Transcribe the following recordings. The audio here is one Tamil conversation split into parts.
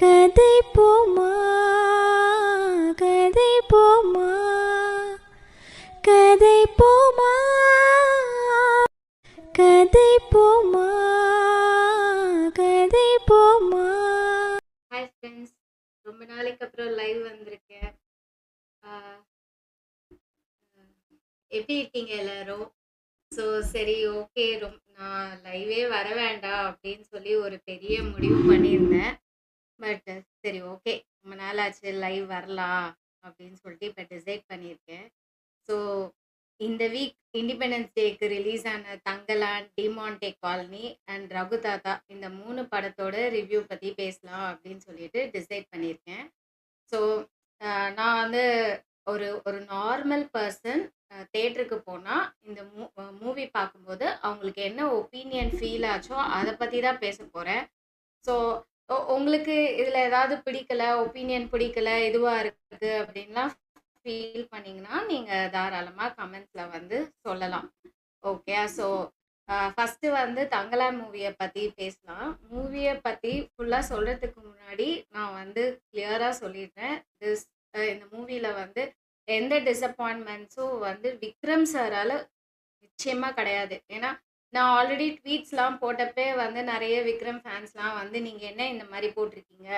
கதை போமா கதை போமா கதை போமா கதை போமா கதை போமா. ஹாய் ஃப்ரெண்ட்ஸ், ரொம்ப நாளைக்கு அப்புறம் லைவ் வந்திருக்கேன். ஆஹ் எப்படி இருக்கீங்க எல்லாரும்? ஸோ சரி, ஓகே, நான் லைவே வர வேண்டாம் அப்படின்னு சொல்லி ஒரு பெரிய முடிவு பண்ணியிருந்தேன். பட் சரி, ஓகே, ரொம்ப நாள் ஆச்சு லைவ் வரலாம் அப்படின்னு சொல்லிட்டு இப்போ டிசைட் பண்ணியிருக்கேன். ஸோ இந்த வீக் இண்டிபெண்டன்ஸ் டேக்கு ரிலீஸ் ஆன தங்கலான், டிமான்டே காலனி அண்ட் ரகு தாத்தா, இந்த 3 படத்தோட ரிவ்யூ பற்றி பேசலாம் அப்படின்னு சொல்லிட்டு டிசைட் பண்ணியிருக்கேன். ஸோ நான் வந்து ஒரு ஒரு நார்மல் பர்சன் தேட்டருக்கு போனால் இந்த மூவி பார்க்கும்போது அவங்களுக்கு என்ன ஒப்பீனியன் ஃபீல் ஆச்சோ அதை பற்றி தான் பேச போகிறேன். ஸோ உங்களுக்கு இதில் ஏதாவது பிடிக்கல, ஒப்பீனியன் பிடிக்கல, இதுவாக இருக்குது அப்படின்லாம் ஃபீல் பண்ணிங்கன்னா நீங்கள் தாராளமாக கமெண்ட்ஸில் வந்து சொல்லலாம். ஓகே, ஸோ ஃபஸ்ட்டு வந்து தங்கலான் மூவியை பற்றி பேசலாம். மூவியை பற்றி ஃபுல்லாக சொல்கிறதுக்கு முன்னாடி நான் வந்து கிளியராக சொல்லிடுறேன். இந்த மூவியில் வந்து எந்த டிசப்பாயின்மெண்ட்ஸும் வந்து விக்ரம் சாரால் நிச்சயமாக கிடையாது. ஏன்னா நான் ஆல்ரெடி ட்வீட்ஸ்லாம் போட்டப்பே வந்து நிறைய விக்ரம் ஃபேன்ஸ்லாம் வந்து நீங்கள் என்ன இந்த மாதிரி போட்டிருக்கீங்க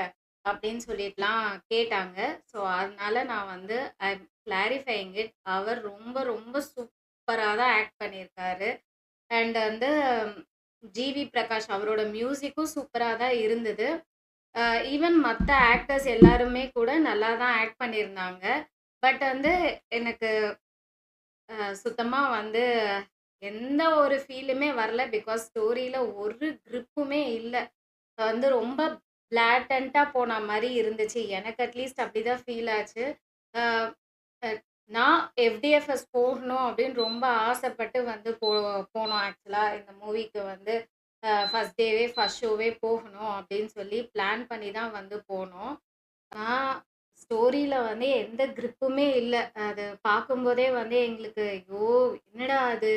அப்படின்னு சொல்லிட்டுலாம் கேட்டாங்க. ஸோ அதனால நான் வந்து ஐ எம் கிளாரிஃபைங் இட். அவர் ரொம்ப ரொம்ப சூப்பராக தான் ஆக்ட் பண்ணியிருக்காரு. அண்ட் வந்து ஜிவி பிரகாஷ் அவரோட மியூசிக்கும் சூப்பராக தான் இருந்தது. ஈவன் மற்ற ஆக்டர்ஸ் எல்லாருமே கூட நல்லா தான் ஆக்ட் பண்ணியிருந்தாங்க. பட் வந்து எனக்கு சுத்தமாக வந்து எந்த ஒரு ஃபீலுமே வரல. பிகாஸ் ஸ்டோரியில் ஒரு க்ரிப்புமே இல்லை. வந்து ரொம்ப பிளாட்டண்ட்டாக போன மாதிரி இருந்துச்சு. எனக்கு அட்லீஸ்ட் அப்படி தான் ஃபீல் ஆச்சு. நான் எஃப்டிஎஃப்எஸ் போகணும் அப்படின்னு ரொம்ப ஆசைப்பட்டு வந்து போனோம். ஆக்சுவலாக இந்த மூவிக்கு வந்து ஃபஸ்ட் டேவே ஃபஸ்ட் ஷோவே போகணும் அப்படின்னு சொல்லி பிளான் பண்ணி தான் வந்து போனோம். ஆனால் ஸ்டோரியில் வந்து எந்த க்ரிப்புமே இல்லை. அது பார்க்கும்போதே வந்து எங்களுக்கு ஐயோ என்னடா அது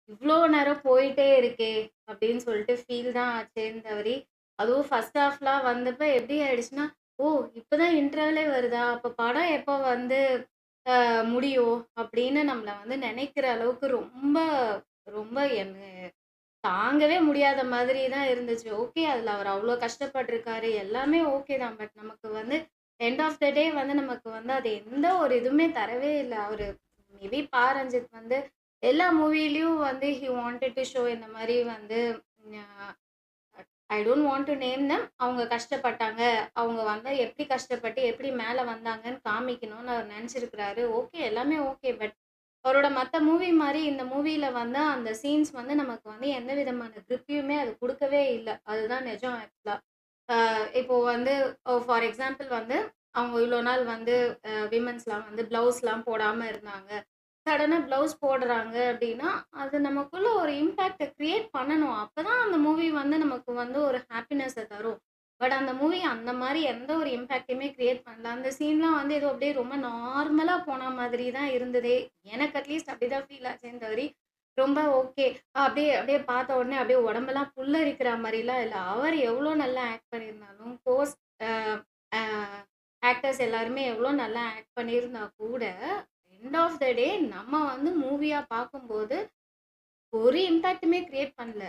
இவ்வளோ நேரம் போயிட்டே இருக்கே அப்படின்னு சொல்லிட்டு ஃபீல் தான் ஆச்சேன்னு தவிர, அதுவும் ஃபர்ஸ்ட் ஹாஃப்லாம் வந்தப்போ எப்படி ஆயிடுச்சுன்னா, ஓ இப்போதான் இன்டர்வலே வருதா, அப்போ படம் எப்போ வந்து முடியும் அப்படின்னு நம்மளை வந்து நினைக்கிற அளவுக்கு ரொம்ப ரொம்ப தாங்கவே முடியாத மாதிரி தான் இருந்துச்சு. ஓகே, அதில் அவர் அவ்வளோ கஷ்டப்பட்டிருக்காரு, எல்லாமே ஓகே தான். பட் நமக்கு வந்து எண்ட் ஆஃப் த டே வந்து நமக்கு வந்து அது எந்த ஒரு இதுவுமே தரவே இல்லை. அவர் மேபி ரஞ்சித் வந்து எல்லா மூவிலையும் வந்து ஹி வாண்டட் டு ஷோ இந்த மாதிரி வந்து I don't want to name தம், அவங்க கஷ்டப்பட்டாங்க, அவங்க வந்து எப்படி கஷ்டப்பட்டு எப்படி மேலே வந்தாங்கன்னு காமிக்கணும்னு அவர் நினச்சிருக்கிறாரு. ஓகே, எல்லாமே ஓகே. பட் அவரோட மற்ற மூவி மாதிரி இந்த மூவியில் வந்து அந்த சீன்ஸ் வந்து நமக்கு வந்து எந்த விதமான க்ரிப்பையுமே அது கொடுக்கவே இல்லை. அதுதான் நிஜம் ஆக்சுவலாக. இப்போது வந்து ஃபார் எக்ஸாம்பிள் வந்து அவங்க இவ்வளோ நாள் வந்து விமன்ஸ்லாம் வந்து ப்ளவுஸ்லாம் போடாமல் இருந்தாங்க. சடனாக ப்ளவுஸ் போடுறாங்க அப்படின்னா அது நமக்குள்ள ஒரு இம்பேக்டை க்ரியேட் பண்ணணும். அப்போ தான் அந்த மூவி வந்து நமக்கு வந்து ஒரு ஹாப்பினஸை தரும். பட் அந்த மூவி அந்த மாதிரி எந்த ஒரு இம்பேக்டையுமே க்ரியேட் பண்ணல. அந்த சீன்லாம் வந்து ஏதோ அப்படியே ரொம்ப நார்மலாக போன மாதிரி தான் இருந்ததே. எனக்கு அட்லீஸ்ட் அப்படி தான் ஃபீல் ஆச்சேன்னு தவிர ரொம்ப ஓகே அப்படியே அப்படியே பார்த்த உடனே அப்படியே உடம்பெல்லாம் புல்லரிக்கிற மாதிரிலாம் இல்லை. அவர் எவ்வளோ நல்லா ஆக்ட் பண்ணியிருந்தாலும் போஸ்ட் ஆக்டர்ஸ் எல்லாருமே எவ்வளோ நல்லா ஆக்ட் பண்ணியிருந்தா கூட எண்ட் ஆஃப் த டே நம்ம வந்து மூவியாக பார்க்கும்போது ஒரு இம்பேக்ட்டுமே கிரியேட் பண்ணல.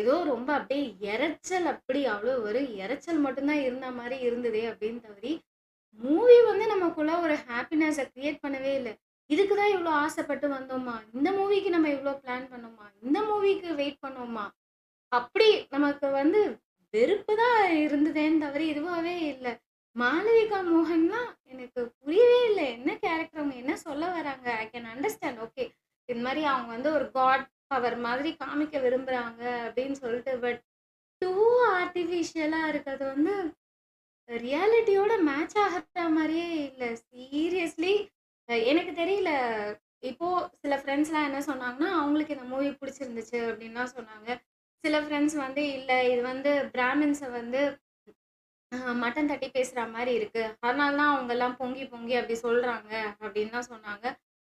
ஏதோ ரொம்ப அப்படியே இரைச்சல், அப்படி அவ்வளோ ஒரு இரைச்சல் மட்டும்தான் இருந்த மாதிரி இருந்ததே அப்படின்னு தவிர மூவி வந்து நமக்குள்ள ஒரு ஹாப்பினஸை கிரியேட் பண்ணவே இல்லை. இதுக்கு தான் இவ்வளோ ஆசைப்பட்டு வந்தோமா, இந்த மூவிக்கு நம்ம இவ்வளோ பிளான் பண்ணோமா, இந்த மூவிக்கு வெயிட் பண்ணோமா, அப்படி நமக்கு வந்து வெறுப்பு தான் இருந்ததேன்னு தவிர இதுவாகவே இல்லை. மாளவிகா மோகன்லாம் எனக்கு புரியவே இல்லை. என்ன கேரக்டர், அவங்க என்ன சொல்ல வராங்க? ஐ கேன் அண்டர்ஸ்டாண்ட், ஓகே, இது மாதிரி அவங்க வந்து ஒரு காட் பவர் மாதிரி காமிக்க விரும்புகிறாங்க அப்படின்னு சொல்லிட்டு. பட் டூ ஆர்டிஃபிஷியலாக இருக்கிறது வந்து ரியாலிட்டியோட மேட்ச் ஆகிற மாதிரியே இல்லை. சீரியஸ்லி எனக்கு தெரியல. இப்போது சில ஃப்ரெண்ட்ஸ்லாம் என்ன சொன்னாங்கன்னா, அவங்களுக்கு இந்த மூவி பிடிச்சிருந்துச்சு அப்படின்லாம் சொன்னாங்க. சில ஃப்ரெண்ட்ஸ் வந்து இல்லை, இது வந்து பிராமின்ஸை வந்து மட்டன் தட்டி பேசுகிற மாதிரி இருக்குது, அதனால தான் அவங்கெல்லாம் பொங்கி பொங்கி அப்படி சொல்கிறாங்க அப்படின்னு தான் சொன்னாங்க.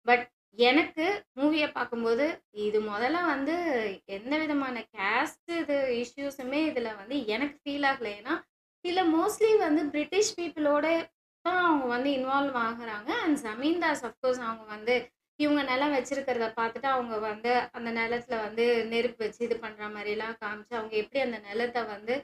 பட் எனக்கு மூவியை பார்க்கும்போது இது முதல்ல வந்து எந்த விதமான கேஸ்ட் இது இஷ்யூஸுமே இதில் வந்து எனக்கு ஃபீல் ஆகலை. ஏன்னா இல்ல மோஸ்ட்லி வந்து பிரிட்டிஷ் பீப்பிளோட தான் அவங்க வந்து இன்வால்வ் ஆகுறாங்க. அண்ட் ஜமீன்தார்ஸ் அஃப்கோர்ஸ் அவங்க வந்து இவங்க நிலம் வச்சிருக்கிறத பார்த்துட்டு அவங்க வந்து அந்த நிலத்துல வந்து நெருப்பு வச்சு இது பண்ற மாரிலாம் காமிச்சு, அவங்க எப்படி அந்த நிலத்த வந்து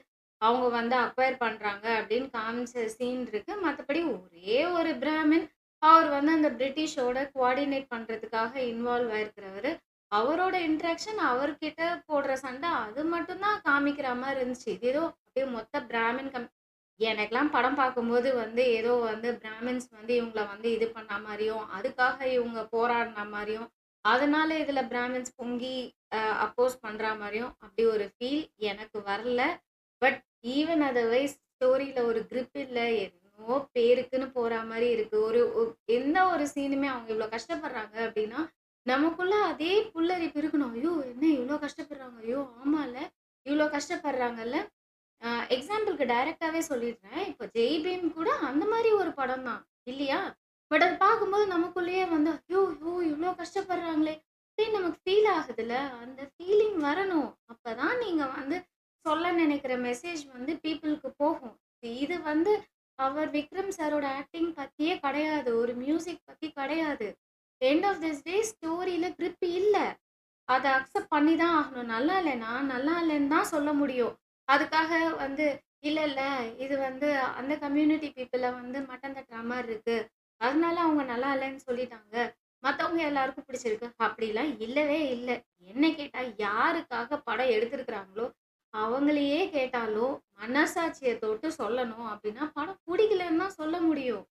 அவங்க வந்து அக்வயர் பண்றாங்க அப்படின்னு காமிச்ச சீன் இருக்கு. மத்தபடி ஒரே ஒரு பிராமின் அவர் வந்து அந்த பிரிட்டிஷோட கோஆர்டினேட் பண்றதுக்காக இன்வால்வ் ஆயிருக்கிறவரு. அவரோட இன்டராக்ஷன் அவர்கிட்ட போடுற சண்டை அது மட்டும் தான் காமிக்கிற மாரி இருந்துச்சு. இது ஏதோ அப்படியே மொத்த பிராமின் எனக்கெல்லாம் படம் பார்க்கும்போது வந்து ஏதோ வந்து பிராமின்ஸ் வந்து இவங்கள வந்து இது பண்ண மாரியும், அதுக்காக இவங்க போராடின மாரியும், அதனால இதுல பிராமின்ஸ் பொங்கி அப்போஸ் பண்ற மாரியும் அப்படி ஒரு ஃபீல் எனக்கு வரல. பட் ஈவன் அதர்வைஸ் ஸ்டோரியில ஒரு கிரிப் இல்ல. என்னமோ பேருக்குன்னு போற மாரி இருக்கு. ஒரு எந்த ஒரு சீனுமே அவங்க இவ்ளோ கஷ்டப்படுறாங்க அப்படின்னா, நமக்குள்ள அதே புல்லரிப்பு இருக்கணும். ஐயோ! என்ன இவ்ளோ கஷ்டப்படுறாங்க? ஐயோ! ஆமால்ல. இவ்ளோ கஷ்டப்படுறாங்கல்ல. எக்ஸாம்பிளுக்கு டைரக்ட்டாவே சொல்லிடுறேன். இப்போ ஜெய் பீம் கூட அந்த மாரி ஒரு படம் தான். இல்லையா? பட் அது பார்க்கும்போது நமக்குள்ளேயே வந்து, ஐயோ! ஐயோ! இவ்ளோ கஷ்டப்படுறாங்களே! அப்படின்னு நமக்கு ஃபீல் ஆகுதுல்ல. அந்த ஃபீலிங் வரணும். அப்பதான் நீங்க வந்து சொல்ல நினைக்கிற மெசேஜ் வந்து பீப்பிளுக்கு போகும். இது வந்து அவர் விக்ரம் சாரோட ஆக்டிங் பத்தியே கிடையாது. ஒரு மியூசிக் பத்தி கிடையாது. எண்ட் ஆஃப் திஸ் டே ஸ்டோரியில கிரிப் இல்ல. அத அக்செப்ட் பண்ணி தான் ஆகணும். நல்லா இல்லன்னா, நல்லா இல்லன்னு தான் சொல்ல முடியும். அதுக்காக வந்து, இல்ல, இல்ல இது வந்து அந்த கம்யூனிட்டி பீப்பிள வந்து மட்டம் தட்டுற மாரி இருக்கு. அதனால அவங்க நல்லா இல்லன்னு சொல்லிட்டாங்க. மத்தவங்க எல்லாருக்கும் பிடிச்சிருக்கு. அப்படிலாம் இல்லவே இல்ல. என்ன கேட்டா யாருக்காக படம் எடுத்திருக்கிறாங்களோ, அவங்களையே கேட்டாலும் மனசாட்சிய தொட்டு சொல்லணும் அப்படின்னா, படம் புடிக்கலன்னு தான் சொல்ல முடியும்.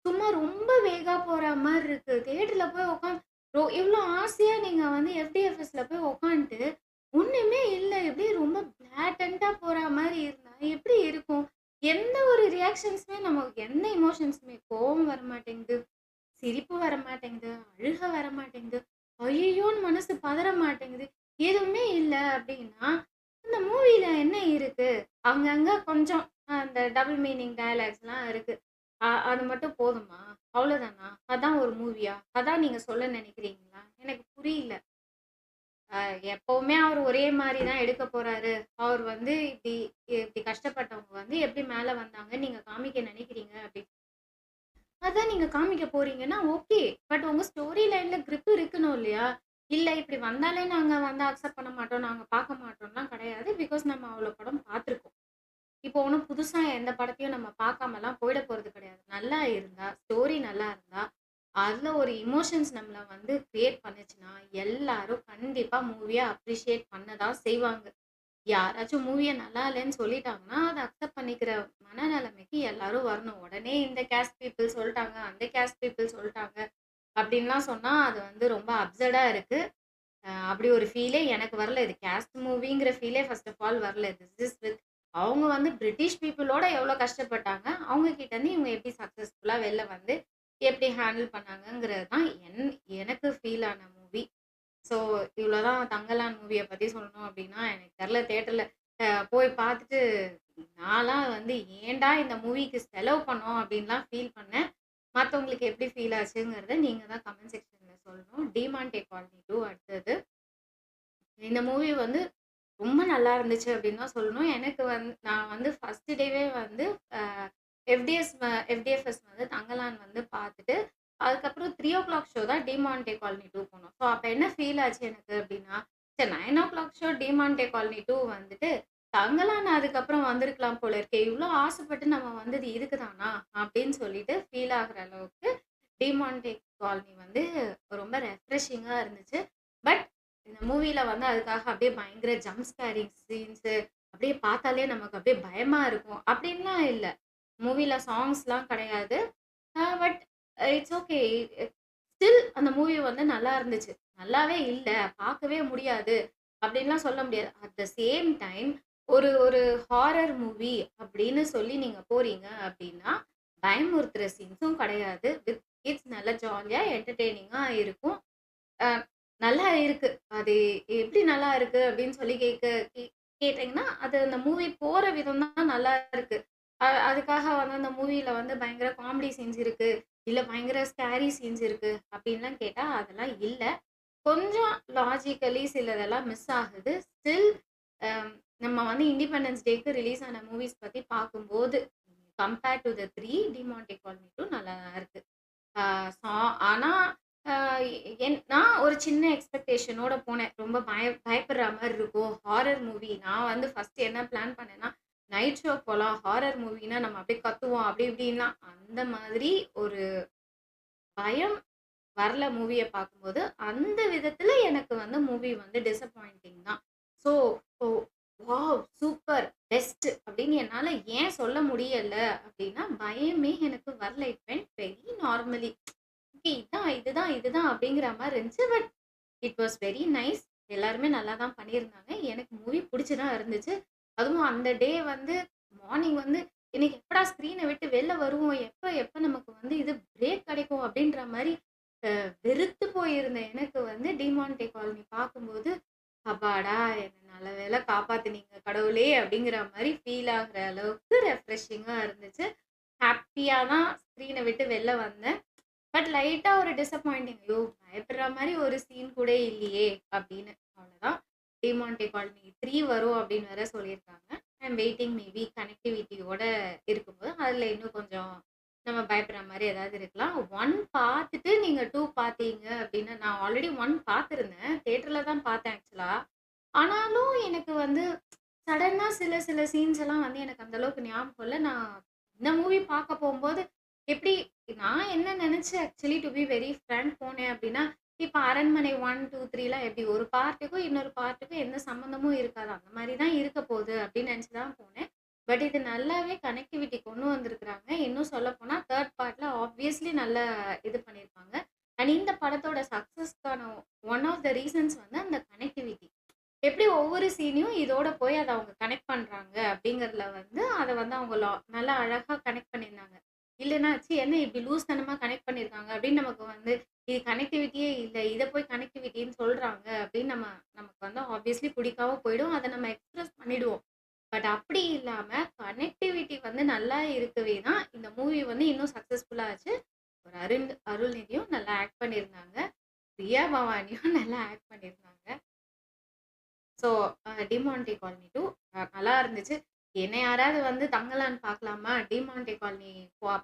சும்மா ரொம்ப வேகா போற மாரி இருக்கு. தியேட்டர்ல போய் உட்காந்து எவ்ளோ ஆசையா நீங்க வந்து எஃப்டிஎஃப்எஸ்ல போய் உட்காந்துட்டு, ஒண்ணுமே இல்ல. எப்படியே ரொம்ப பிளாட்டன்ட்டா போற மாரி இருந்தா எப்படி இருக்கும்? எந்த ஒரு ரியாக்ஷன்ஸுமே நமக்கு எந்த எமோஷன்ஸுமே கோவம் வரமாட்டேங்குது, சிரிப்பு வரமாட்டேங்குது, அழுக வரமாட்டேங்குது, ஐயய்யோன்னு மனசு பதற மாட்டேங்குது. எதுவுமே இல்ல அப்படின்னா, அந்த மூவில என்ன இருக்கு? அங்கங்க கொஞ்சம் அந்த டபுள் மீனிங் டயலாக்ஸ்லாம் இருக்கு. அது மட்டும் போதுமா? அவ்வளோதானா? அதான் ஒரு மூவியா? அதான் நீங்க சொல்ல நினைக்கிறீங்களா? எனக்கு புரியல. அ எப்பவுமே அவர் ஒரே மாரி தான் எடுக்க போறாரு. அவர் வந்து இப்டி இப்டி கஷ்டப்பட்டவங்க வந்து எப்டி மேல வந்தாங்கன்னு நீங்க காமிக்க நினைக்கிறீங்க அப்டி. அதான் நீங்க காமிக்க போறீங்கன்னா ஓகே. பட் உங்க ஸ்டோரி லைன்ல கிரிப் இருக்கணும் இல்லையா? இல்ல இப்டி வந்தாலே நாங்க வந்து அக்செப்ட் பண்ண மாட்டோம். நாங்க பார்க்க மாட்டோம்லாம் கிடையாது. பிகாஸ் நம்ம அவ்ளோ படம் பார்த்துருக்கோம். இப்போ ஒண்ணும் புதுசா எந்த படத்தையும் நம்ம பார்க்காமலாம் போயிட போறது கிடையாது. நல்லா இருந்தா, ஸ்டோரி நல்லா இருந்தா, அதுல ஒரு எமோஷன்ஸ் நம்மள வந்து கிரியேட் பண்ணுச்சுன்னா, எல்லாரும் கண்டிப்பா மூவிய அப்ரிஷியேட் பண்ண தான் செய்வாங்க. யாராச்சும் மூவிய நல்லா இல்லன்னு சொல்லிட்டாங்கன்னா, அத அக்செப்ட் பண்ணிக்கிற மனநிலைமைக்கு எல்லாரும் வரணும். உடனே இந்த கேஸ்ட் பீப்பிள் சொல்ட்டாங்க, அந்த கேஸ்ட் பீப்பிள் சொல்ட்டாங்க அப்டின்லாம் சொன்னா, அது வந்து ரொம்ப அப்சர்டா இருக்கு. அப்படி ஒரு ஃபீலே எனக்கு வரல. இது கேஸ்ட் மூவிங்கிற ஃபீலே ஃபர்ஸ்ட் ஆஃப் ஆல் வரல. திஸ் இஸ் வித் அவங்க வந்து பிரிட்டிஷ் பீப்பிளோட எவ்வளோ கஷ்டப்பட்டாங்க. அவங்க கிட்டேருந்து இவங்க எப்படி சக்சஸ்ஃபுல்லா வெளில வந்து எப்படி ஹேண்டில் பண்ணாங்கங்கிறது தான் எனக்கு ஃபீல் ஆன மூவி. ஸோ இவ்வளோதான் தங்கலான் மூவிய பத்தி சொல்லணும் அப்படின்னா, எனக்கு தெரியல தியேட்டர்ல போய் பார்த்துட்டு நான்லாம் வந்து ஏன்டா இந்த மூவிக்கு செலவு பண்ணோம் அப்படின்லாம் ஃபீல் பண்ணேன். மத்தவங்களுக்கு எப்படி ஃபீல் ஆச்சுங்கிறத நீங்க தான் கமெண்ட் செக்ஷன்ல சொல்லணும். டிமான்டே காலனி 2 அடுத்தது. இந்த மூவி வந்து ரொம்ப நல்லா இருந்துச்சு அப்படின்னு தான் சொல்லணும். எனக்கு நான் வந்து ஃபர்ஸ்ட் டேவே வந்து அ எஃப்டிஎஃப்எஸ் வந்து தங்கலான் வந்து பார்த்துட்டு, அதுக்கப்புறம் 3:00 ஷோ தான் டிமான்டே காலனி 2 போனோம். ஸோ அப்ப என்ன ஃபீல் ஆச்சு எனக்கு அப்படின்னா, சரி 9:00 ஷோ டிமான்டே காலனி 2 வந்துட்டு, தங்கலான் அதுக்கப்புறம் வந்திருக்கலாம் போல இருக்கே! இவ்ளோ ஆசைப்பட்டு நம்ம வந்தது இதுக்கு தானா? அப்படின்னு சொல்லிட்டு ஃபீல் ஆகுற அளவுக்கு டிமான்டே காலனி வந்து ரொம்ப ரெஃப்ரெஷிங்கா இருந்துச்சு. பட் இந்த மூவில வந்து அதுக்காக அப்படியே பயங்கர ஜம்ப் ஸ்கேரிங் சீன்ஸு அப்படியே பார்த்தாலே நமக்கு அப்படியே பயமா இருக்கும். அப்படின்லாம் இல்ல. மூவில சாங்ஸ்லாம் கிடையாது. But it's okay. ஸ்டில் அந்த மூவி வந்து நல்லா இருந்துச்சு. நல்லாவே இல்ல, பார்க்கவே முடியாது அப்படின்லாம் சொல்ல முடியாது. அட் த சேம் டைம் ஒரு ஒரு ஹாரர் மூவி அப்படின்னு சொல்லி நீங்க போறீங்க அப்படின்னா, பயமுறுத்துற சீன்ஸும் கிடையாது. வித் கிட்ஸ் நல்லா ஜாலியா என்டர்டெய்னிங்கா இருக்கும். அ நல்லா இருக்கு. அது எப்படி நல்லா இருக்கு அப்படின்னு சொல்லி கேட்டீங்கன்னா, அது அந்த மூவி போற விதம் தான் நல்லா இருக்கு. அதுக்காக வந்து அந்த மூவில வந்து பயங்கர காமெடி சீன்ஸ் இருக்கு. இல்ல பயங்கர ஸ்கேரி சீன்ஸ் இருக்கு அப்படின்லாம் கேட்டா, அதெல்லாம் இல்ல. கொஞ்சம் லாஜிக்கலி சிலதெல்லாம் மிஸ் ஆகுது. ஸ்டில் நம்ம வந்து இண்டிபெண்டன்ஸ் டேக்கு ரிலீஸ் ஆன மூவிஸ் பத்தி பார்க்கும்போது, compare to the 3 Demonte colony 2 நல்லா தான் இருக்கு. ஆ சா ஆனா அ நான் ஒரு சின்ன எக்ஸ்பெக்டேஷனோட போனேன். ரொம்ப பயப்படுற மாரி இருக்கும். Horror movie. நான் வந்து ஃபர்ஸ்ட் என்ன பிளான் பண்ணேன்னா, நைட் ஷோ போலாம். ஹாரர் மூவினா நம்ம அப்படியே கத்துவோம். அப்படி இப்படின்லாம். அந்த மாதிரி ஒரு பயம் வரல மூவிய பார்க்கும்போது. அந்த விதத்தில எனக்கு வந்து மூவி வந்து டிசப்பாயிண்டிங் தான். ஸோ, ஓ வாவ்! சூப்பர்! பெஸ்ட் அப்படின்னு என்னால ஏன் சொல்ல முடியல அப்படின்னா, பயமே எனக்கு வரல. It went very normally. Okay இதுதான் அப்படிங்கிற மாரி இருந்துச்சு. But it was very nice. எல்லாருமே நல்லா தான் பண்ணியிருந்தாங்க. எனக்கு மூவி புடிச்சு தான் இருந்துச்சு. அதுவும் அந்த டே வந்து மார்னிங் வந்து இன்னைக்கு எப்படா ஸ்க்ரீன விட்டு வெளில வருவோம்? எப்ப எப்ப நமக்கு வந்து இது பிரேக் கிடைக்கும்? அப்படின்ற மாரி வெறுத்து போயிருந்தேன். எனக்கு வந்து டிமான்டே காலனி பார்க்கும்போது, அப்பாடா! என்ன நல்ல வேளை காப்பாத்துனீங்க கடவுளே! அப்படிங்கிற மாரி ஃபீல் ஆகுற அளவுக்கு ரெஃப்ரெஷிங்கா இருந்துச்சு. ஹேப்பியா தான் ஸ்க்ரீன விட்டு வெளில வந்தேன். பட் லைட்டா ஒரு டிசப்பாயிண்டிங். ஐயோ! பயப்படுற மாரி ஒரு சீன் கூட இல்லையே! அப்படின்னு. அவ்வளோதான். டிமான்டே காலனி 3 வரும் அப்படின்னு வேற சொல்லியிருக்காங்க. ஐ அம் வெயிட்டிங் மேபி கனெக்டிவிட்டியோட இருக்கும்போது, அதில இன்னும் கொஞ்சம் நம்ம பயப்படுற மாரி ஏதாவது இருக்கலாம். 1 பார்த்துட்டு நீங்க 2 பார்த்தீங்க அப்படின்னா, நான் ஆல்ரெடி 1 பார்த்துருந்தேன். தியேட்டர்ல தான் பார்த்தேன் ஆக்சுவலா. ஆனாலும் எனக்கு வந்து சடனா சில சில சீன்ஸ் எல்லாம் வந்து எனக்கு அந்த அளவுக்கு ஞாபகம் இல்ல. நான் இந்த மூவி பார்க்க போம்போது எப்படி நான் என்ன நெனச்சேன் actually to be very frank போனேன் அப்டின்னா, இப்ப அரண்மனை 1, 2, 3லாம் எப்படி ஒரு பார்ட்டுக்கும், இன்னொரு பார்ட்டுக்கும் எந்த சம்மந்தமும் இருக்காது. அந்த மாரி தான் இருக்க போது அப்டின்னு நெனச்சு தான் போனேன். பட் இது நல்லாவே கனெக்டிவிட்டி கொண்டு வந்திருக்கிறாங்க. இன்னும் சொல்லப்போனா 3 பார்ட்ல ஆப்வியஸ்லி நல்லா இது பண்ணியிருப்பாங்க. அண்ட் இந்த படத்தோட சக்சஸ்க்கான ஒன் ஆஃப் த ரீசன்ஸ் வந்து அந்த கனெக்டிவிட்டி. எப்படி ஒவ்வொரு சீனையும் இதோட போய் அத அவங்க கனெக்ட் பண்றாங்க அப்படிங்கிறதுல வந்து அத வந்து அவங்க நல்லா அழகா கனெக்ட் பண்ணியிருந்தாங்க. இல்லன்னா, ச்சீ என்ன இப்படி லூஸ்தனமா கனெக்ட் பண்ணியிருக்காங்க அப்படின்னு நமக்கு வந்து இது கனெக்டிவிட்டியே இல்ல. இத போய் கனெக்டிவிட்டின்னு சொல்றாங்க அப்படின்னு நமக்கு வந்து ஆப்வியஸ்லி பிடிக்காம போயிடும். அத நம்ம எக்ஸ்பிரஸ் பண்ணிடுவோம். பட் அப்படி இல்லாம கனெக்டிவிட்டி வந்து நல்லா இருக்கவே தான் இந்த மூவி வந்து இன்னும் சக்சஸ்ஃபுல்லா ஆச்சு. ஒரு அருள்நிதியும் நல்லா ஆக்ட் பண்ணியிருந்தாங்க. பிரியா பவானியும் நல்லா ஆக்ட் பண்ணியிருந்தாங்க. ஸோ டிமான்டி காலனி 2 நல்லா இருந்துச்சு. என்ன யாராவது வந்து தங்கலான் பார்க்கலாமா? டிமான்டி காலனி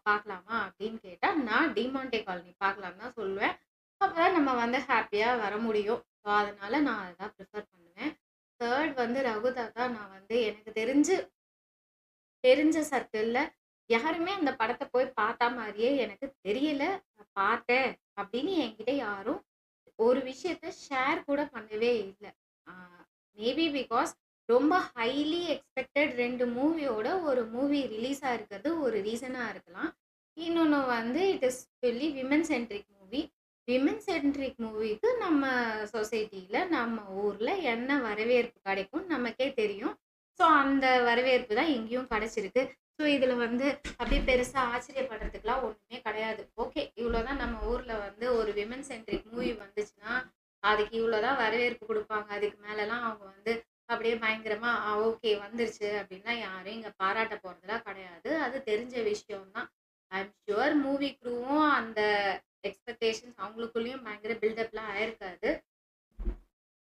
பார்க்கலாமா? அப்படின்னு கேட்டா, நான் டிமான்டி காலனி பார்க்கலான்னு தான் சொல்லுவேன். அப்பதான் நம்ம வந்து ஹேப்பியா வர முடியும். ஸோ அதனால நான் அதான் ப்ரிஃபர் பண்ணுவேன். 3 வந்து ரகு தாத்தா நான் வந்து எனக்கு தெரிஞ்ச சர்க்கிள்ல யாருமே அந்த படத்த போய் பார்த்தா மாரியே எனக்கு தெரியல. நான் பார்த்தேன் அப்படின்னு என்கிட்ட யாரும் ஒரு விஷயத்த ஷேர் கூட பண்ணவே இல்ல. ஆ மேபி பிகாஸ் ரொம்ப ஹைலி எக்ஸ்பெக்டட் 2 மூவியோட ஒரு மூவி ரிலீஸ் ஆயிருக்கிறது ஒரு ரீசனா இருக்கலாம். இன்னொன்னு வந்து it is fully women centric movie. Women centric மூவிக்கு நம்ம சொசைட்டில, நம்ம ஊர்ல என்ன வரவேற்பு கிடைக்கும்னு நமக்கே தெரியும். ஸோ அந்த வரவேற்பு தான் இங்கேயும் கிடைச்சிருக்கு. ஸோ இதுல வந்து அப்படியே பெருசா ஆச்சரியப்படுறதுக்குலாம் ஒண்ணுமே கிடையாது. ஓகே இவ்வளோதான் நம்ம ஊர்ல வந்து ஒரு விமன் சென்ட்ரிக் மூவி வந்துச்சுன்னா, அதுக்கு இவ்வளோதான் வரவேற்பு குடுப்பாங்க. அதுக்கு மேலலாம் அவங்க வந்து அப்படியே பயங்கரமா ஓகே வந்துருச்சு அப்படின்லாம் யாரும் இங்க பாராட்ட போறதெல்லாம் கிடையாது. அது தெரிஞ்ச விஷயம் தான். ஐ அம் ஷூர் மூவி க்ரூவும் அந்த எக்ஸ்பெக்டேஷன்ஸ் அவங்களுக்குள்ளேயும் பயங்கர பில்டப்லாம் ஆயிருக்காது.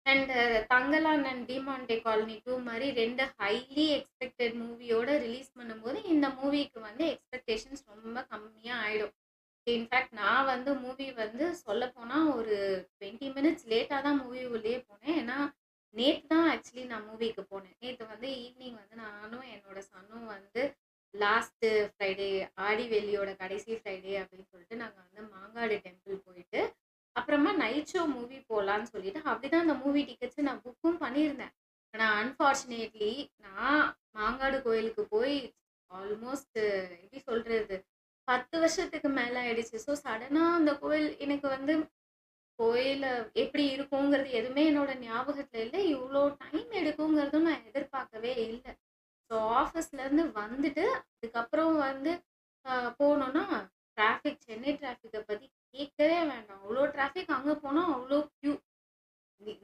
And Thangalaan and Demonte colony 2 மாரி 2 ஹைலி எக்ஸ்பெக்டட் மூவியோட ரிலீஸ் பண்ணும்போது, இந்த மூவிக்கு வந்து எக்ஸ்பெக்டேஷன்ஸ் ரொம்ப கம்மியா ஆயிடும். இன்ஃபேக்ட் நான் வந்து மூவி வந்து சொல்லப்போனா ஒரு 20 மினிட்ஸ் லேட்டா தான் மூவி உள்ளயே போனேன். ஏன்னா, நேத்து தான் ஆக்சுவலி நான் மூவிக்கு போனேன். நேத்து வந்து ஈவ்னிங் வந்து நானும் என்னோட சன்னும் வந்து லாஸ்ட் ஃப்ரைடே ஆடி வெள்ளியோட கடைசி ஃப்ரைடே அப்படின்னு சொல்லிட்டு நாங்க வந்து மாங்காடு டெம்பிள் போயிட்டு அப்புறமா நைட் ஷோ மூவி போலான்னு சொல்லிட்டு, அப்படிதான் அந்த மூவி டிக்கெட்ஸ் நான் புக்கும் பண்ணியிருந்தேன். ஆனா அன்பார்ச்சுனேட்லி நான் மாங்காடு கோயிலுக்கு போய் ஆல்மோஸ்ட் எப்படி சொல்றது? 10 வருஷத்துக்கு மேல ஆயிடுச்சு. ஸோ சடனா அந்த கோயில் எனக்கு வந்து கோயில்ல எப்படி இருக்குங்கிறது எதுவுமே என்னோட ஞாபகத்துல இல்ல. இவ்ளோ டைம் எடுக்குங்கிறதும் நான் எதிர்பார்க்கவே இல்ல. ஸோ ஆஃபீஸ்லேருந்து வந்துட்டு, அதுக்கப்புறம் வந்து போனோம்னா, சென்னை டிராஃபிக்க பத்தி கேட்கவே வேண்டாம். அவ்ளோ டிராஃபிக் அங்க போனா அவ்ளோ கியூ.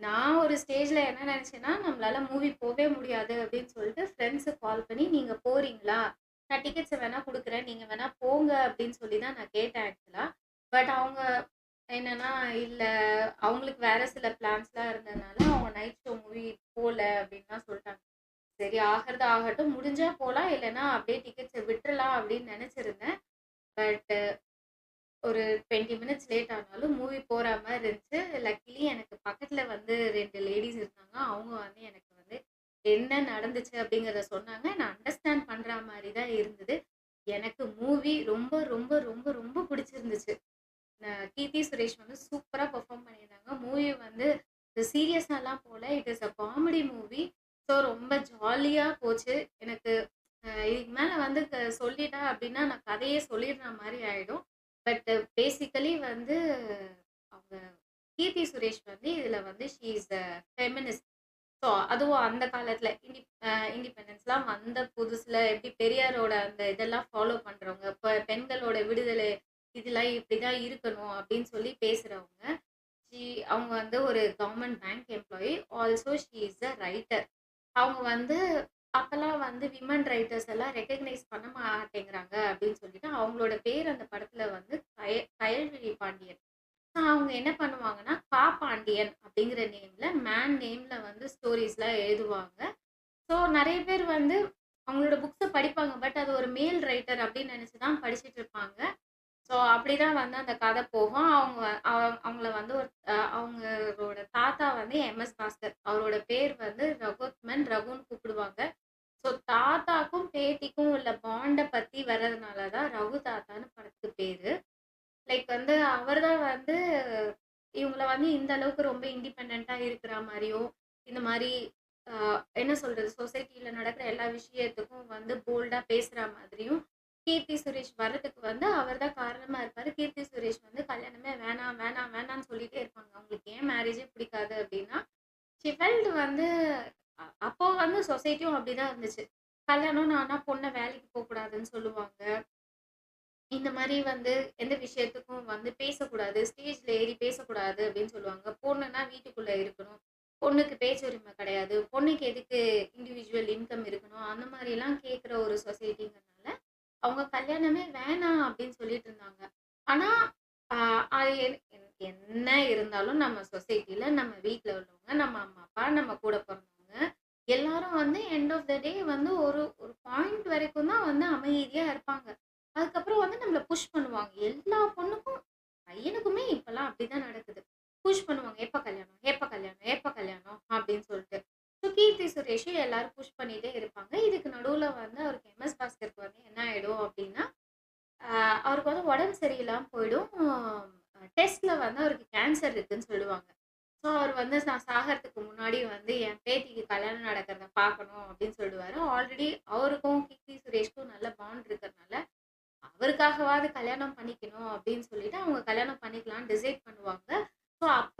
நான் ஒரு ஸ்டேஜ்ல என்ன நெனச்சேன்னா, நம்மளால மூவி போவே முடியாது அப்படின்னு சொல்லிட்டு ஃப்ரெண்ட்ஸுக்கு கால் பண்ணி, "நீங்க போறீங்களா? நான் டிக்கெட்ஸ வேணா குடுக்குறேன். நீங்க வேணா போங்க" அப்படின்னு சொல்லி தான் நான் கேட்டேன் ஆக்சுவலா. பட் அவங்க என்னன்னா, இல்ல அவங்களுக்கு வேற சில பிளான்ஸ்லாம் இருந்ததுனால, அவங்க நைட் ஷோ மூவி போல அப்படின்லாம் சொல்ட்டாங்க. சரி ஆகுறது ஆகட்டும். முடிஞ்சா போலாம். இல்லன்னா அப்படியே டிக்கெட்ஸ விட்டுறலாம் அப்படின்னு நெனச்சிருந்தேன். பட் ஒரு 20 மினிட்ஸ் லேட் ஆனாலும் மூவி போற மாரி இருந்துச்சு. லக்கிலி எனக்கு பக்கத்துல வந்து 2 லேடீஸ் இருந்தாங்க. அவங்க வந்து எனக்கு வந்து என்ன நடந்துச்சு அப்படிங்கிறத சொன்னாங்க. நான் அண்டர்ஸ்டாண்ட் பண்ற மாரி தான் இருந்தது. எனக்கு மூவி ரொம்ப, ரொம்ப, ரொம்ப, ரொம்ப பிடிச்சிருந்துச்சு. கீர்த்தி சுரேஷ் வந்து சூப்பரா பெர்ஃபார்ம் பண்ணியிருந்தாங்க. மூவி வந்து சீரியஸாலாம் போல. It is a comedy movie. So ரொம்ப ஜாலியா போச்சு. எனக்கு இதுக்கு மேல வந்து சொல்லிட்டேன் அப்டின்னா, நான் கதையே சொல்லிடுற மாரி ஆயிடும். பட் பேசிக்கலி வந்து அவங்க கீர்த்தி சுரேஷ் வந்து இதுல வந்து she is a feminist. So அதுவும் அந்த காலத்துல இண்டிபெண்டன்ஸ்லாம் வந்த புதுசுல எப்படி பெரியாரோட அந்த இதெல்லாம் ஃபாலோ பண்றவங்க, பெண்களோட விடுதலை இதெல்லாம் இப்படிதான் இருக்கணும் அப்படின்னு சொல்லி பேசுறவங்க. ஷி அவங்க வந்து ஒரு government bank employee. Also she is a writer. அவங்க வந்து அப்பல்லாம் வந்து விமன் ரைட்டர்ஸ் எல்லாம் ரெகக்னைஸ் பண்ண மாட்டேங்கிறாங்க அப்படின்னு சொல்லிட்டு அவங்களோட பேர் அந்த படத்துல வந்து கயல்விழி பாண்டியன். அவங்க என்ன பண்ணுவாங்கன்னா, பாண்டியன் அப்படிங்கிற நேம்ல, மேன் நேம்ல வந்து ஸ்டோரீஸ்லாம் எழுதுவாங்க. ஸோ நெறைய பேர் வந்து அவங்களோட புக்ஸ படிப்பாங்க. பட் அது ஒரு மேல் ரைட்டர் அப்படின்னு நெனச்சு தான் படிச்சுட்டு இருப்பாங்க. ஸோ அப்படிதான் வந்து அந்த கதை போகும். அவங்கள வந்து ஒரு அவங்களோட தாத்தா வந்து எம்.எஸ். பாஸ்கர். அவரோட பேர் வந்து ரகுத்மன், ரகுன்னு கூப்பிடுவாங்க. ஸோ தாத்தாக்கும், பேத்திக்கும் உள்ள பாண்ட பத்தி வர்றதுனால தான் ரகு தாத்தான்னு படத்துக்கு பேரு. லைக் வந்து அவர் தான் வந்து இவங்கள வந்து இந்த அளவுக்கு ரொம்ப இண்டிபெண்டன்ட்டா இருக்கிற மாரியும், இந்த மாரி என்ன சொல்றது? சொசைட்டில நடக்கிற எல்லா விஷயத்துக்கும் வந்து போல்டா பேசுற மாதிரியும், கீர்த்தி சுரேஷ் வர்றதுக்கு வந்து அவர் தான் காரணமா இருப்பாரு. கீர்த்தி சுரேஷ் வந்து கல்யாணமே வேணாம், வேணாம், வேணாம்னு சொல்லிட்டே இருப்பாங்க. அவங்களுக்கு ஏன் மேரேஜே பிடிக்காது அப்டின்னா, ஷி ஃபெல்ட் வந்து அப்போ வந்து சொசைட்டியும் அப்படிதான் இருந்துச்சு. கல்யாணம்னு ஆனா பொண்ண வேலைக்கு போக்கூடாதுன்னு சொல்லுவாங்க. இந்த மாரி வந்து எந்த விஷயத்துக்கும் வந்து பேசக்கூடாது. ஸ்டேஜ்ல ஏறி பேசக்கூடாது அப்படின்னு சொல்லுவாங்க. பொண்ணுன்னா வீட்டுக்குள்ள இருக்கணும். பொண்ணுக்கு பேச்சுரிமை கிடையாது. பொண்ணுக்கு எதுக்கு இண்டிவிஜுவல் இன்கம் இருக்கணும். அந்த மாரிலாம் கேட்குற ஒரு சொசைட்டிங்கிறனால, அவங்க கல்யாணமே வேணாம் அப்படின்னு சொல்லிட்டு இருந்தாங்க. ஆனா, அ அது என்ன இருந்தாலும் நம்ம சொசைட்டில நம்ம வீட்ல உள்ளவங்க, நம்ம அம்மா, அப்பா, நம்ம கூட பொறந்தவங்க எல்லாரும் வந்து எண்ட் ஆஃப் த டே வந்து ஒரு ஒரு பாயிண்ட் வரைக்கும் தான் வந்து அமைதியா இருப்பாங்க. அதுக்கப்புறம் வந்து நம்மள புஷ் பண்ணுவாங்க. எல்லா பொண்ணுக்கும் பையனுக்குமே இப்பலாம் அப்படிதான் நடக்குது. புஷ் பண்ணுவாங்க. எப்ப கல்யாணம்? எப்ப கல்யாணம்? எப்ப கல்யாணம்? அப்படின்னு சொல்லிட்டு. ஸோ கீர்த்தி சுரேஷும் எல்லாரும் புஷ் பண்ணிட்டே இருப்பாங்க. இதுக்கு நடுவுல வந்து அவருக்கு எம்.எஸ். பாஸ்கருக்கு வந்து என்ன ஆயிடும் அப்படின்னா, அவருக்கு வந்து உடம்பு சரியில்லாம போயிடும். டெஸ்ட்ல வந்து அவருக்கு கேன்சர் இருக்குன்னு சொல்லுவாங்க. ஸோ அவர் வந்து நான் சாகறதுக்கு முன்னாடி வந்து என் பேத்திக்கு கல்யாணம் நடக்கிறத பார்க்கணும் அப்படின்னு சொல்லுவாரு. ஆல்ரெடி அவருக்கும் கீர்த்தி சுரேஷ்க்கும் நல்ல பாண்ட் இருக்கிறனால அவருக்காகவாவது கல்யாணம் பண்ணிக்கணும் அப்படின்னு சொல்லிட்டு அவங்க கல்யாணம் பண்ணிக்கலாம்னு டிசைட் பண்ணுவாங்க. ஸோ அப்ப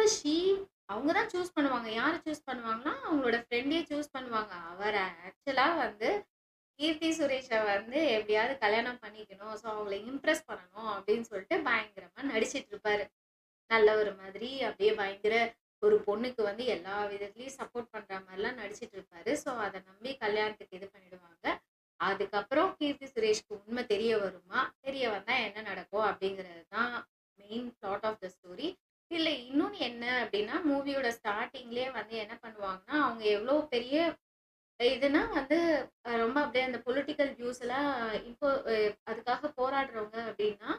அவங்க தான் சூஸ் பண்ணுவாங்க. யார சூஸ் பண்ணுவாங்கன்னா, அவங்களோட ஃப்ரெண்டே சூஸ் பண்ணுவாங்க. அவர ஆக்சுவலா வந்து கீர்த்தி சுரேஷ வந்து எப்படியாவது கல்யாணம் பண்ணிக்கணும். ஸோ அவங்கள இம்ப்ரெஸ் பண்ணணும் அப்படின்னு சொல்லிட்டு பயங்கரமா நடிச்சிட்டு இருப்பாரு. நல்லவரு மாதிரி அப்படியே பயங்கர ஒரு பொண்ணுக்கு வந்து எல்லா விதத்துலயும் சப்போர்ட் பண்ற மாரிலாம் நடிச்சிட்டு இருப்பாரு. ஸோ அத நம்பி கல்யாணத்துக்கு இது பண்ணிடுவாங்க. அதுக்கப்புறம் கீர்த்தி சுரேஷ்க்கு உண்மை தெரிய வருமா? தெரிய வந்தா என்ன நடக்கும்? அப்படிங்கிறது தான் main plot of the story. இதுல இன்னொன்னு என்ன அப்படின்னா, மூவியோட ஸ்டார்ட்டிங்லயே வந்து என்ன பண்ணுவாங்கன்னா, அவங்க எவ்வளோ பெரிய இதுனா வந்து ரொம்ப அப்படியே அந்த பொலிட்டிக்கல் வியூஸ் எல்லாம் இப்போ அதுக்காக போராடுறவங்க அப்படின்னா,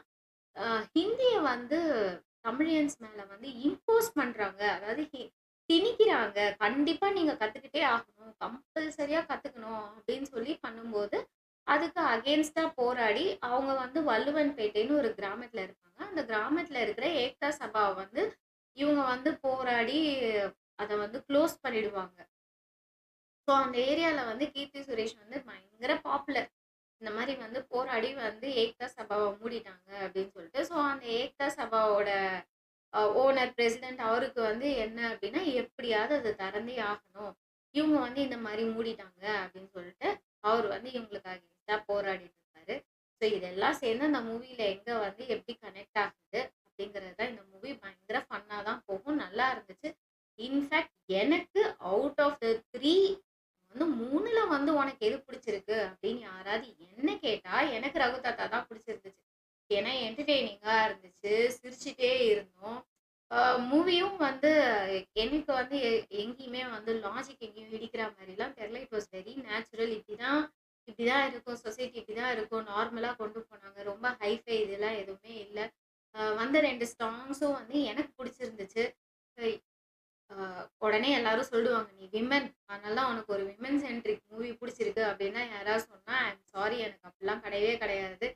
அ ஹிந்திய வந்து தமிழியன்ஸ் மேல வந்து இம்போஸ் பண்றாங்க. அதாவது திணிக்கிறாங்க. கண்டிப்பா நீங்க கத்துக்கிட்டே ஆகணும். கம்பல்சரியா கத்துக்கணும் அப்படின்னு சொல்லி பண்ணும்போது, அதுக்கு அகெயின்ஸ்ட்டா போராடி, அவங்க வந்து வள்ளுவன்பேட்டைன்னு ஒரு கிராமத்துல இருப்பாங்க. அந்த கிராமத்துல இருக்கிற ஏக்தா சபாவ வந்து இவங்க வந்து போராடி அத வந்து க்ளோஸ் பண்ணிடுவாங்க. ஸோ அந்த ஏரியால வந்து கீர்த்தி சுரேஷ் வந்து பயங்கர பாப்புலர். இந்த மாரி வந்து போராடி வந்து ஏக்தா சபாவ மூடிட்டாங்க அப்படின்னு சொல்லிட்டு. ஸோ அந்த ஏக்தா சபாவோட ஓனர், பிரசிடென்ட் அவருக்கு வந்து என்ன அப்டின்னா, எப்படியாவது அத திறந்தே ஆகணும். இவங்க வந்து இந்த மாரி மூடிட்டாங்க அப்படின்னு சொல்லிட்டு, அவரு வந்து இவங்களுக்கு அகைன்ஸ்டா போராடிட்டு இருப்பாரு. ஸோ இதெல்லாம் சேர்ந்து அந்த மூவில எங்க வந்து எப்படி கனெக்ட் ஆகுது அப்படிங்கிறது தான் இந்த மூவி. பயங்கர ஃபன்னா தான் போகும். நல்லா இருந்துச்சு. இன்ஃபாக்ட் எனக்கு அவுட் ஆஃப் த 3 வந்து 3ல வந்து உனக்கு எது பிடிச்சிருக்கு அப்படின்னு யாராவது என்ன கேட்டா, எனக்கு ரகு தாத்தா தான் பிடிச்சிருந்துச்சு. ஏன்னா என்டர்டெய்னிங்கா இருந்துச்சு. சிரிச்சுட்டே இருந்தோம். மூவியும் வந்து எனக்கு வந்து எங்கேயுமே வந்து லாஜிக் எங்கேயும் இடிக்கிற மாரிலாம் தெரியல. It was very natural. இப்படிதான் இருக்கும். சொசைட்டி இப்படிதான் இருக்கும். நார்மலா கொண்டு போனாங்க. ரொம்ப ஹைஃபை இதெல்லாம் எதுவுமே இல்ல. வந்த 2 சாங்ஸும் வந்து எனக்கு புடிச்சிருந்துச்சு. அ அ உடனே எல்லாரும் சொல்லுவாங்க, "நீ விமன். அதனால தான் உனக்கு ஒரு விமன் சென்ட்ரிக் மூவி புடிச்சிருக்கு." அப்படின்னா யாராவது சொன்னா, ஐ அம் சாரி, எனக்கு அப்படிலாம் கிடையவே கிடையாது.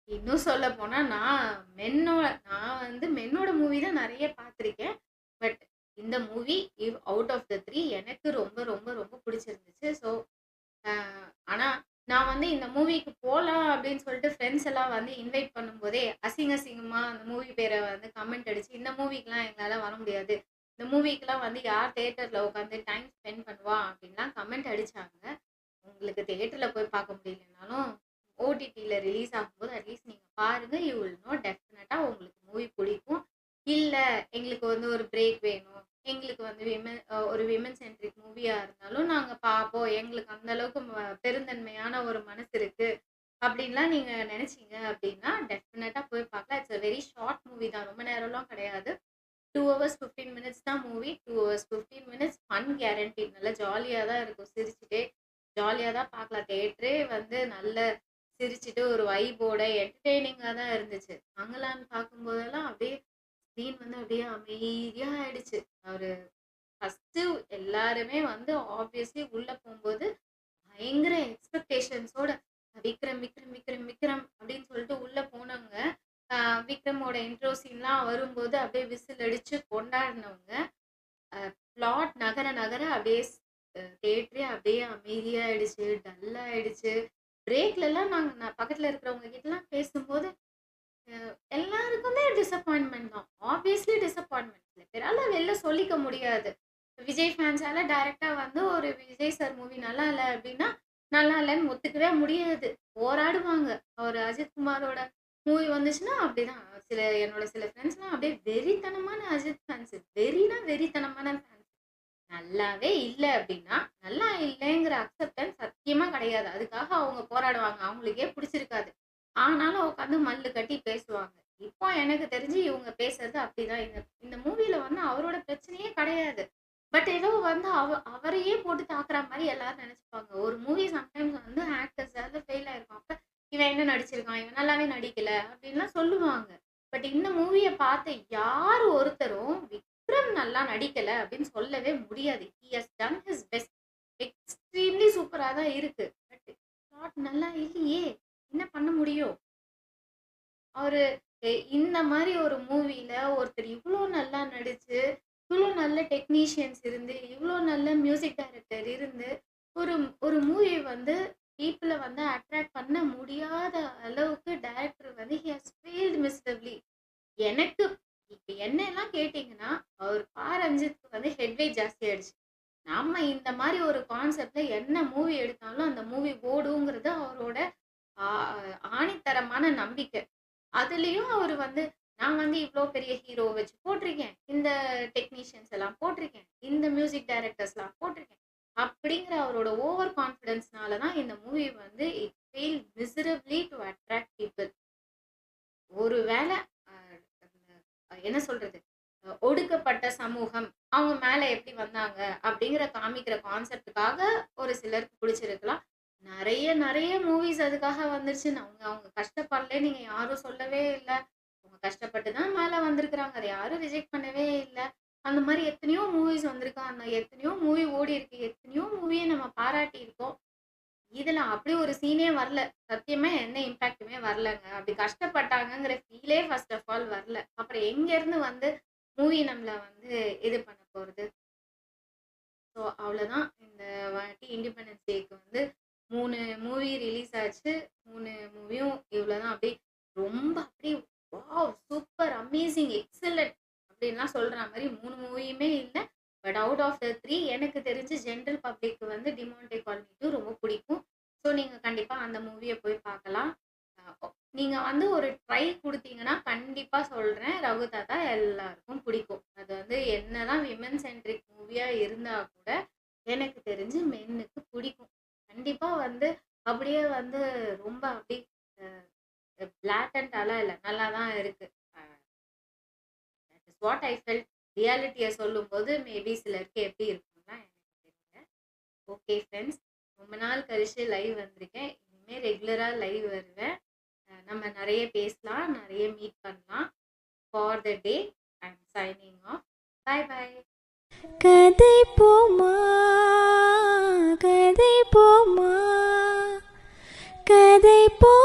இன்னும் சொல்லப்போனா, நான் வந்து மென்னோட மூவி தான் நெறைய பார்த்துருக்கேன். பட் இந்த மூவி அவுட் ஆஃப் த 3 எனக்கு ரொம்ப, ரொம்ப, ரொம்ப பிடிச்சிருந்துச்சு. ஸோ, அ ஆனா நான் வந்து இந்த மூவிக்கு போலாம் அப்படின்னு சொல்லிட்டு ஃப்ரெண்ட்ஸ் எல்லாம் வந்து இன்வைட் பண்ணும்போதே, அசிங்கமா அந்த மூவி பேர வந்து கமெண்ட் அடிச்சு, "இந்த மூவிக்குலாம் எங்களால வர முடியாது. இந்த மூவிக்குலாம் வந்து யார் தியேட்டர்ல உட்காந்து டைம் ஸ்பெண்ட் பண்ணுவா?" அப்படின்லாம் கமெண்ட் அடிச்சாங்க. உங்களுக்கு தியேட்டர்ல போய் பார்க்க முடியலனாலும், ஓடிடில ரிலீஸ் ஆகும்போது அட்லீஸ்ட் நீங்க பாருங்க. யூ வில் நோ டெஃபினட்டா உங்களுக்கு மூவி பிடிக்கும். இல்ல எங்களுக்கு வந்து ஒரு பிரேக் வேணும். எங்களுக்கு வந்து ஒரு விமன் சென்ட்ரிக் மூவியா இருந்தாலும் நாங்க பார்ப்போம். எங்களுக்கு அந்த அளவுக்கு பெருந்தன்மையான ஒரு மனசு இருக்கு. அப்படின்லாம் நீங்க நினைச்சீங்க அப்படின்னா, டெஃபினட்டா போய் பார்க்கலாம். It's a very short movie தான். ரொம்ப நேரம்லாம் கிடையாது. 2 ஹவர்ஸ் 15 மினிட்ஸ் தான் movie. 2 hours 15 minutes fun guarantee. நல்லா ஜாலியா தான் இருக்கும். சிரிச்சுட்டே ஜாலியா தான் பார்க்கலாம். தியேட்டரே வந்து நல்ல சிரிச்சுட்டு ஒரு வைபோட என்டர்டெய்னிங்கா தான் இருந்துச்சு. நாங்களான்னு பார்க்கும்போதெல்லாம் அப்படியே ஸ்க்ரீன் வந்து அப்படியே அமைதியா ஆயிடுச்சு. ஒரு ஃபர்ஸ்ட்டு எல்லாருமே வந்து ஆப்வியஸ்லி உள்ள போம்போது பயங்கர எக்ஸ்பெக்டேஷன்ஸோட விக்ரம், விக்ரம், விக்ரம், விக்ரம் அப்படின்னு சொல்லிட்டு உள்ள போனவங்க. விக்ரமோட இன்ட்ரோ சீன்லாம் வரும்போது அப்படியே விசில் அடிச்சு கொண்டாடினவங்க. பிளாட் நகர நகர அப்படியே தியேட்டரே அப்படியே அமைதியாயிடுச்சு, டல்லாயிடுச்சு. பிரேக்லலாம் நான் பக்கத்துல இருக்கிறவங்க கிட்டலாம் பேசும்போது, எல்லாருக்குமே டிசப்பாயின்ட்மென்ட் தான். ஆப்வியஸ்லி டிசப்பாயின்ட்மென்ட். சில பேரால வெளில சொல்லிக்க முடியாது. விஜய் ஃபேன்ஸால டைரக்ட்டா வந்து ஒரு விஜய் சார் மூவி நல்லா இல்ல அப்டின்னா, நல்லா இல்லன்னு ஒத்துக்கவே முடியாது. போராடுவாங்க. ஒரு அஜித் குமாரோட மூவி வந்துச்சுன்னா அப்படிதான். என்னோட சில ஃப்ரெண்ட்ஸ்லாம் அப்படியே வெறித்தனமான அஜித் ஃபேன்ஸ். வெறினா வெறித்தனமான ஃபேன்ஸ். நல்லாவே இல்ல அப்டின்னா, நல்லா இல்லைங்கிற அக்செப்டன்ஸ் சத்தியமா கிடையாது. அதுக்காக அவங்க போராடுவாங்க. அவங்களுக்கே பிடிச்சிருக்காது. ஆனாலும் உட்காந்து மல்லு கட்டி பேசுவாங்க. இப்போ எனக்கு தெரிஞ்சு இவங்க பேசுறது அப்படிதான். இந்த இந்த மூவில வந்து அவரோட பிரச்சனையே கிடையாது. பட் ஏதோ வந்து அவரையே போட்டு தாக்குற மாரி எல்லாரும் நெனச்சுப்பாங்க. ஒரு மூவி சம்டைம்ஸ் வந்து ஆக்டர்ஸால ஃபெயில் ஆயிருக்கும். அப்ப இவன் என்ன நடிச்சிருக்கான்? இவன் நல்லாவே நடிக்கல அப்டின்லாம் சொல்லுவாங்க. பட் இந்த மூவிய பார்த்த யார் ஒருத்தரும் விக்ரம் நல்லா நடிக்கல அப்படின்னு சொல்லவே முடியாது. He has done his best. Extremely சூப்பரா தான் இருக்கு. பட் பிளாட் நல்லா இல்லையே! என்ன பண்ண முடியும்? அவரு இந்த மாரி ஒரு மூவில ஒருத்தர் இவ்ளோ நல்லா நடிச்சு, இவ்ளோ நல்ல டெக்னீஷியன்ஸ் இருந்து, இவ்ளோ நல்ல மியூசிக் டைரக்டர் இருந்து, ஒரு ஒரு மூவி வந்து பீப்பிள வந்து அட்ராக்ட் பண்ண முடியாத அளவுக்கு டைரக்டர் வந்து ஹி ஹஸ் ஃபெயில்ட் மிசரபிளி. எனக்கு இப்ப என்னல்லாம் கேட்டீங்கன்னா, அவர் ரஞ்சித்க்கு வந்து ஹெட் வெயிட் ஜாஸ்தியாயிடுச்சு. நம்ம இந்த மாரி ஒரு கான்செப்ட்ல என்ன மூவி எடுத்தாலும் அந்த மூவி ஓடுங்கிறது அவரோட ஆ ஆணித்தரமான நம்பிக்கை. அதுலயும் அவரு வந்து, நான் வந்து இவ்ளோ பெரிய ஹீரோ வச்சு போட்டிருக்கேன். இந்த டெக்னீஷியன்ஸ் எல்லாம் போட்டிருக்கேன். இந்த மியூசிக் டைரக்டர்ஸ்லாம் போட்டிருக்கேன். அப்படிங்கிற அவரோட ஓவர் கான்ஃபிடன்ஸ்னால தான் இந்த மூவி வந்து it failed miserably to attract people. ஒரு வேள அ என்ன சொல்றது? ஒடுக்கப்பட்ட சமூகம், அவங்க மேல எப்படி வந்தாங்க? அப்படிங்கிற காமிக்கிற கான்செப்ட்டுக்காக ஒரு சிலருக்கு பிடிச்சிருக்கலாம். நெறைய மூவிஸ் அதுக்காக வந்துருச்சுன்னு அவங்க அவங்க கஷ்டப்படலன்னு நீங்க யாரும் சொல்லவே இல்ல. அவங்க கஷ்டப்பட்டு தான் மேல வந்திருக்கிறாங்க. அத யாரும் ரிஜெக்ட் பண்ணவே இல்ல. அந்த மாரி எத்தனையோ மூவிஸ் வந்திருக்கு. அந்த எத்தனையோ மூவி ஓடியிருக்கு. எத்தனையோ மூவிய நம்ம பாராட்டியிருக்கோம். இதுல அப்படி ஒரு சீனே வரல. சத்தியமா எந்த இம்பாக்ட்டுமே வரலங்க. அப்படி கஷ்டப்பட்டாங்கங்கிற ஃபீலே ஃபர்ஸ்ட் ஆஃப் ஆல் வரல. அப்புறம் எங்கேருந்து வந்து மூவி நம்மள வந்து இது பண்ண போறது? ஸோ அவ்வளோதான். இந்த வாட்டி இண்டிபெண்டன்ஸ் டேக்கு வந்து 3 மூவி ரிலீஸ் ஆச்சு. 3 மூவியும் இவ்வளோதான். அப்படியே ரொம்ப அப்படியே வாவ்! சூப்பர்! அமேசிங்! எக்ஸலன்ட்! அப்படின்லாம் சொல்ற மாரி 3 மூவியுமே இல்ல. பட் அவுட் ஆஃப் த 3 எனக்கு தெரிஞ்சு ஜெனரல் பப்ளிக் வந்து டிமான்டே காலனி 2 ரொம்ப பிடிக்கும். ஸோ நீங்க கண்டிப்பா அந்த மூவிய போய் பார்க்கலாம். அ ஒ நீங்க வந்து ஒரு ட்ரை குடுத்தீங்கன்னா, கண்டிப்பா சொல்றேன். ரகு தாத்தா எல்லாருக்கும் பிடிக்கும். அது வந்து என்னதான் விமன் சென்ட்ரிக் மூவியா இருந்தா கூட, எனக்கு தெரிஞ்சு மென்னுக்கு பிடிக்கும். கண்டிப்பா வந்து அப்படியே வந்து ரொம்ப அப்படியே பிளாட்டன்ட்டாலாம் இல்ல. நல்லா தான் இருக்கு. Uh that is that's what I felt. ரியாலிட்டியை சொல்லும்போது மேபி சிலருக்கு எப்படி இருக்கும்னா எனக்கு தெரியல. ஓகே ஃப்ரெண்ட்ஸ், ரொம்ப நாள் கழிச்சு லைவ் வந்திருக்கேன். இனிமேல் ரெகுலராக லைவ் வருவேன். நம்ம நிறைய பேசலாம், நிறைய மீட் பண்ணலாம். For the day I am signing off. Bye bye. கதை போமா, கதை போமா, கதை போ